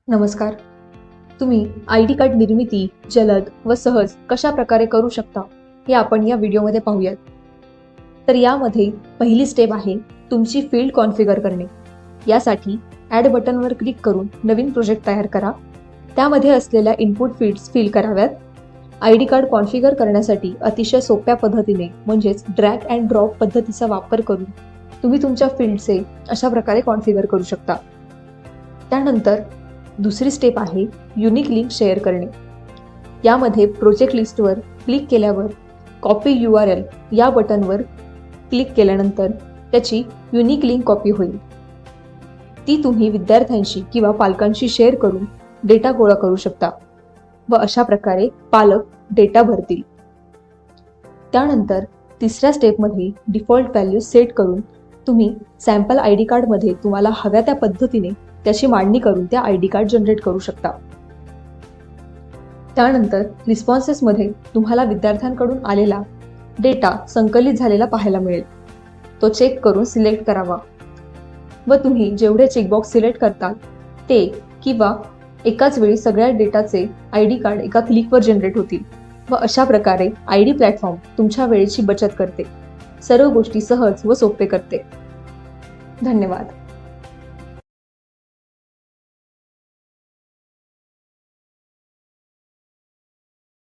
नमस्कार. तुम्ही ID card निर्मिती जलद व सहज कशा प्रकारे करू शकता हे आपण या व्हिडिओमध्ये पाहूयात. तर यामध्ये पहिली स्टेप आहे तुमची फील्ड कॉन्फिगर करणे. यासाठी ॲड बटनवर क्लिक करून नवीन प्रोजेक्ट तयार करा. त्यामध्ये असलेल्या इनपुट फील्ड्स फिल कराव्यात. ID कार्ड कॉन्फिगर करण्यासाठी अतिशय सोप्या पद्धतीने म्हणजेच ड्रॅग अँड ड्रॉप पद्धतीचा वापर करून तुम्ही तुमच्या फील्डचे अशा प्रकारे कॉन्फिगर करू शकता. त्यानंतर दुसरी स्टेप आहे युनिक लिंक शेअर करणे. यामध्ये प्रोजेक्ट लिस्टवर क्लिक केल्यावर कॉपी URL या बटनवर क्लिक केल्यानंतर त्याची युनिक लिंक कॉपी होईल. ती तुम्ही विद्यार्थ्यांशी किंवा पालकांशी शेअर करून डेटा गोळा करू शकता व अशा प्रकारे पालक डेटा भरतील. त्यानंतर तिसऱ्या स्टेपमध्ये डिफॉल्ट व्हॅल्यू सेट करून तुम्ही सॅम्पल ID कार्डमध्ये तुम्हाला हव्या त्या पद्धतीने त्याची मांडणी करून त्या ID कार्ड जनरेट करू शकता. त्यानंतर रिस्पॉन्सेसमध्ये तुम्हाला विद्यार्थ्यांकडून आलेला डेटा संकलित झालेला पाहायला मिळेल. तो चेक करून सिलेक्ट करावा व तुम्ही जेवढे चेकबॉक्स सिलेक्ट करता ते किंवा एकाच वेळी सगळ्या डेटाचे ID कार्ड एका क्लिकवर जनरेट होतील व अशा प्रकारे ID प्लॅटफॉर्म तुमच्या वेळेची बचत करते, सर्व गोष्टी सहज व सोपे करते. धन्यवाद.